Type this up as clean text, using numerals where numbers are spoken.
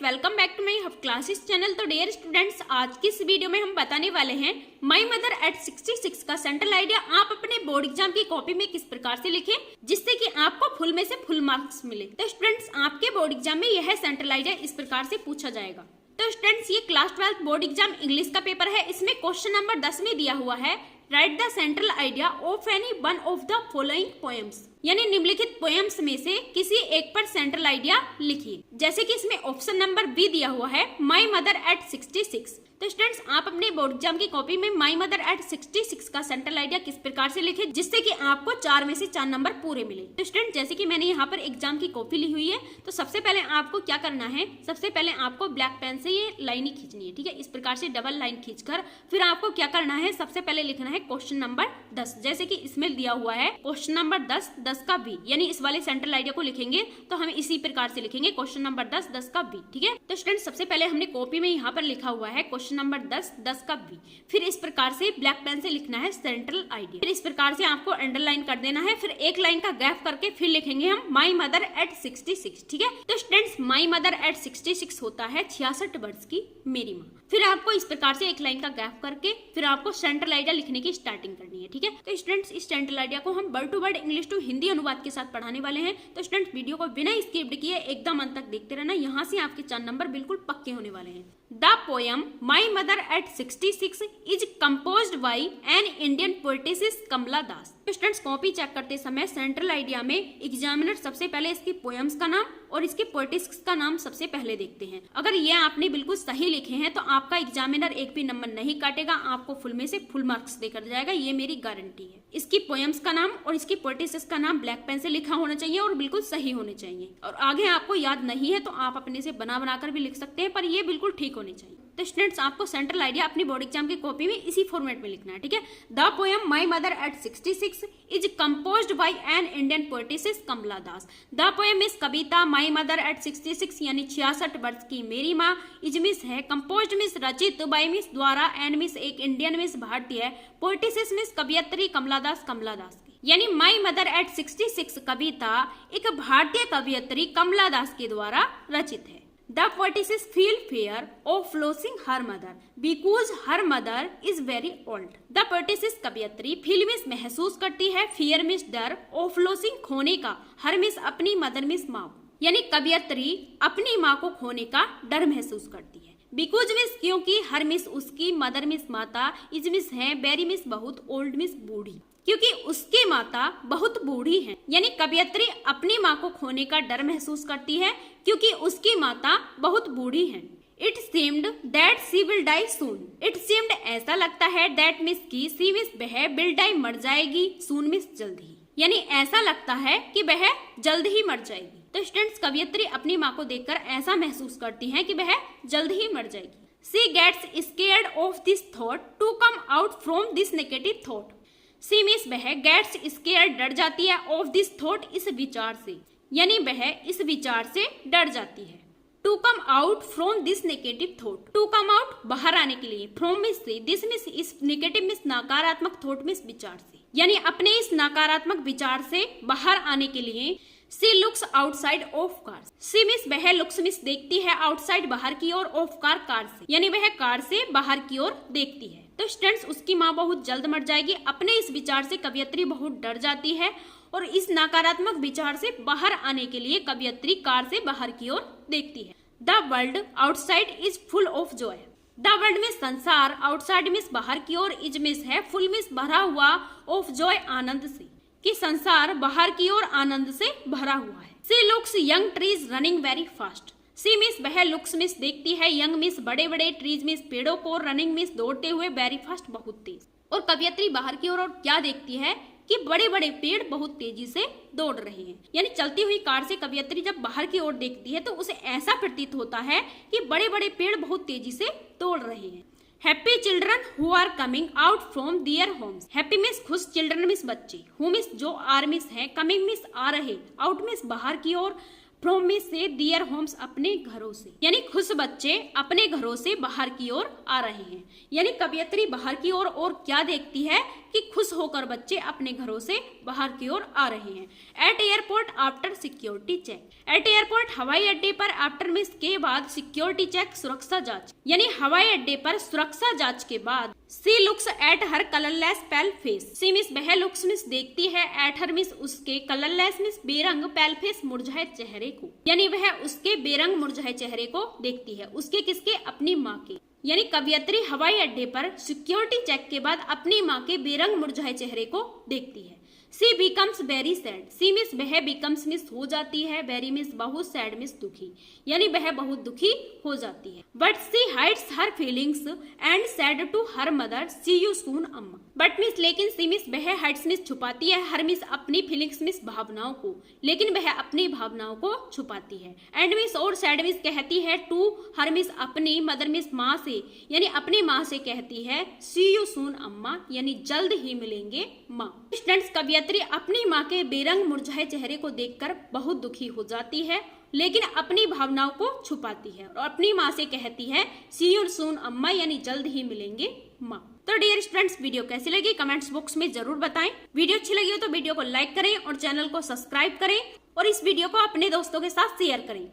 Welcome back to my hub classes channel. तो dear students, आज की इस वीडियो में हम बताने वाले हैं माई मदर एट 66 का सेंट्रल आइडिया आप अपने बोर्ड एग्जाम की कॉपी में किस प्रकार से लिखें जिससे कि आपको फुल में से फुल मार्क्स मिले। तो स्टूडेंट्स, आपके बोर्ड एग्जाम में यह सेंट्रल आइडिया इस प्रकार से पूछा जाएगा। तो स्टूडेंट्स, ये क्लास 12 बोर्ड एग्जाम इंग्लिश का पेपर है। इसमें क्वेश्चन नंबर 10 में दिया हुआ है right the central idea of any one of the following poems, यानी निम्नलिखित पोएम्स में से किसी एक पर सेंट्रल आइडिया लिखिए। जैसे कि इसमें ऑप्शन नंबर बी दिया हुआ है माई मदर एट 66। तो स्टूडेंट्स, आप अपने बोर्ड एग्जाम की कॉपी में माई मदर एट 66 का सेंट्रल आइडिया किस प्रकार से लिखे जिससे कि आपको 4 में से 4 नंबर पूरे मिले। तो स्टूडेंट, जैसे कि मैंने यहाँ पर एग्जाम की कॉपी ली हुई है, तो सबसे पहले आपको क्या करना है, सबसे पहले आपको ब्लैक पेन से ये लाइन खींचनी है। ठीक है, इस प्रकार से डबल लाइन खींचकर फिर आपको क्या करना है, सबसे पहले लिखना है क्वेश्चन नंबर 10। जैसे कि इसमें दिया हुआ है क्वेश्चन नंबर 10 का बी, यानी इस वाले सेंट्रल आइडिया को लिखेंगे तो हम इसी प्रकार से लिखेंगे क्वेश्चन नंबर 10 का बी। ठीक है, तो स्टूडेंट, सबसे पहले हमने कॉपी में यहाँ पर लिखा हुआ है क्वेश्चन नंबर 10 का बी। फिर इस प्रकार से ब्लैक पेन से लिखना है सेंट्रल आइडिया। फिर इस प्रकार से आपको अंडरलाइन कर देना है। फिर एक लाइन का गैप करके फिर लिखेंगे हम माई मदर एट 66। ठीक है, तो स्टूडेंट्स, माई मदर एट 66 होता है 66 वर्ष की मेरी माँ। फिर आपको इस प्रकार से एक लाइन का गैप करके फिर आपको सेंट्रल आइडिया लिखने की स्टार्टिंग करनी है। ठीक है, तो स्टूडेंट्स, इस सेंट्रल आइडिया को हम word to word English to Hindi अनुवाद के साथ पढ़ाने वाले हैं। तो स्टूडेंट्स, वीडियो को बिना स्किप किए एकदम अंत तक देखते रहना, यहाँ से आपके 4 नंबर बिल्कुल पक्के होने वाले हैं। The poem my mother at 66 is composed by an Indian poetess Kamala Das. Students, copy check करते समय सेंट्रल आइडिया में एग्जामिनर सबसे पहले इसकी पोएम्स का नाम और इसके पोएटिक्स का नाम सबसे पहले देखते हैं। अगर ये आपने बिल्कुल सही लिखे हैं तो आपका एग्जामिनर एक भी नंबर नहीं काटेगा, आपको फुल में से फुल मार्क्स देकर जाएगा, ये मेरी गारंटी है। इसकी पोएम्स का नाम और इसकी पोएटिक्स का नाम ब्लैक पेन से लिखा होना चाहिए और बिल्कुल सही होने चाहिए। और आगे आपको याद नहीं है तो आप अपने से बना बनाकर भी लिख सकते हैं, पर ये बिल्कुल ठीक होने चाहिए। तो स्टूडेंट्स, आपको सेंट्रल आइडिया अपनी बोर्ड एग्जाम की कॉपी में इसी फॉर्मेट में लिखना है। ठीक है, the poem my mother at 66 is composed by an Indian poetess Kamala Das. The poem is कविता माई मदर एट 66 यानी 66 वर्ष की मेरी माँ। इज मिस है कंपोज्ड मिस रचित बाय मिस द्वारा एंड मिस एक इंडियन मिस भारतीय पोएटिस मिस कवियत्री कमला दास की, यानी माई मदर एट 66 कविता एक भारतीय कवियत्री कमला दास के द्वारा रचित है। The poetess feel fear of losing her mother because her mother is very old. The poetess कवियत्री feel मिस महसूस करती है, fear मिस डर, of losing खोने का, her मिस अपनी मदर मिस माँ, यानी कवियत्री अपनी माँ को खोने का डर महसूस करती है। बिकॉज मिस क्योंकि, हर मिस उसकी, मदर मिस माता, इज मिस है, बेरी मिस बहुत, ओल्ड मिस बूढ़ी क्योंकि उसकी माता बहुत बूढ़ी है, यानी कवियत्री अपनी माँ को खोने का डर महसूस करती है क्योंकि उसकी माता बहुत बूढ़ी है। It seemed that she will die soon. It seemed ऐसा लगता है, दैट मिस की, सी मिस वह, विल डाई मर जाएगी, सून मिस जल्द ही, यानी ऐसा लगता है कि वह जल्द ही मर जाएगी। तो स्टूडेंट्स, कवियत्री अपनी माँ को देखकर ऐसा महसूस करती है कि वह जल्द ही मर जाएगी। She gets scared of this thought to come out from this negative thought. She means वह, गेट्स स्केयर डर जाती है, ऑफ दिस थॉट इस विचार से, यानी वह इस विचार से डर जाती है। To come out from this negative thought, to come out बाहर आने के लिए, फ्रॉम मिस से, दिस मिस इस नेगेटिव मिस नकारात्मक थॉट मिस विचार से, यानी अपने इस नकारात्मक विचार से बाहर आने के लिए। She looks outside of car. She means वह, लुक्स मिस देखती है, आउटसाइड बाहर की ओर, ऑफ कार कार से, यानी वह कार से बाहर की ओर देखती है। तो स्टूडेंट्स, उसकी माँ बहुत जल्द मर जाएगी, अपने इस विचार से कवियत्री बहुत डर जाती है और इस नकारात्मक विचार से बाहर आने के लिए कवियत्री कार से बाहर की ओर देखती है। The world outside is full of Joy. The world में संसार, आउटसाइड मिस बाहर की ओर, इज मिस है, फुल मिस भरा हुआ, ऑफ जॉय आनंद से, कि संसार बाहर की ओर आनंद से भरा हुआ है। She looks young trees running very fast. She means वह, लुक्स मिस देखती है, यंग मिस बड़े बड़े, ट्रीज मिस पेड़ों को, रनिंग मिस दौड़ते हुए, वेरी फास्ट बहुत तेज। और कवियत्री बाहर की ओर और क्या देखती है कि बड़े बड़े पेड़ बहुत तेजी से दौड़ रहे हैं, यानी चलती हुई कार से कवियत्री जब बाहर की ओर देखती है तो उसे ऐसा प्रतीत होता है कि बड़े बड़े पेड़ बहुत तेजी से दौड़ रहे हैं। Happy children who are coming out from their homes. Happy means खुश, चिल्ड्रन मिस बच्चे, हु मिस जो, आर मिस है, कमिंग मिस आ रहे, आउट मिस बाहर की ओर, फ्रॉम मिस से दियर होम्स अपने घरों से, यानी खुश बच्चे अपने घरों से बाहर की ओर आ रहे हैं। यानी कवियत्री बाहर की ओर और क्या देखती है कि खुश होकर बच्चे अपने घरों से बाहर की ओर आ रहे हैं। At airport after security check, at airport हवाई अड्डे पर आफ्टर मिस के बाद सिक्योरिटी चेक सुरक्षा जांच, यानी हवाई अड्डे पर सुरक्षा जांच के बाद she looks at her colourless pale face, she means वह लुक्स मिस देखती है एट हर मिस उसके कलरलेस मिस बेरंग पेल फेस मुरझाए चेहरे को, यानी वह उसके बेरंग मुरझाए चेहरे को देखती है। उसके किसके? अपनी माँ के। यानी कवियत्री हवाई अड्डे पर सिक्योरिटी चेक के बाद अपनी माँ के बेरंग मुरझाए चेहरे को देखती है। She becomes very sad, she means वह बिकम्स मिस हो जाती है, वेरी मिस बहुत, सैड मिस दुखी, यानी वह बहुत दुखी हो जाती है। But she hides her feelings and said to her mother see you soon Amma, but means लेकिन सी मिस वह हाइड्स मिस छुपाती है हर मिस अपनी फीलिंग्स मिस भावनाओं को, लेकिन वह अपनी भावनाओं को छुपाती है। एंड मिस और सैड मिस कहती है टू हर मिस अपनी मदर मिस माँ से, यानी अपनी माँ से कहती है सी यू सून अम्मा, यानी जल्द ही मिलेंगे माँ। स्टूडेंट्स कवियत्री अपनी माँ के बेरंग मुरझाए चेहरे को देखकर बहुत दुखी हो जाती है, लेकिन अपनी भावनाओं को छुपाती है और अपनी माँ से कहती है सी यू सून अम्मा, यानी जल्द ही मिलेंगे माँ। तो डियर स्टूडेंट्स वीडियो कैसी लगी कमेंट्स बॉक्स में जरूर बताएं। वीडियो अच्छी लगी हो तो वीडियो को लाइक करें और चैनल को सब्सक्राइब करें और इस वीडियो को अपने दोस्तों के साथ शेयर करें।